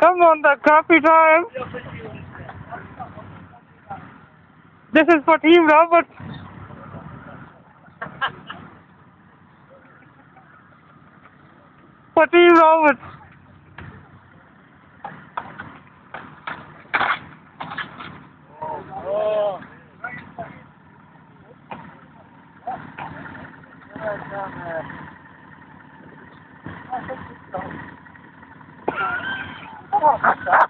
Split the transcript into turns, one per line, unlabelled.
Come on, the coffee time. This is for Team Robert. For Team Robert.
Oh.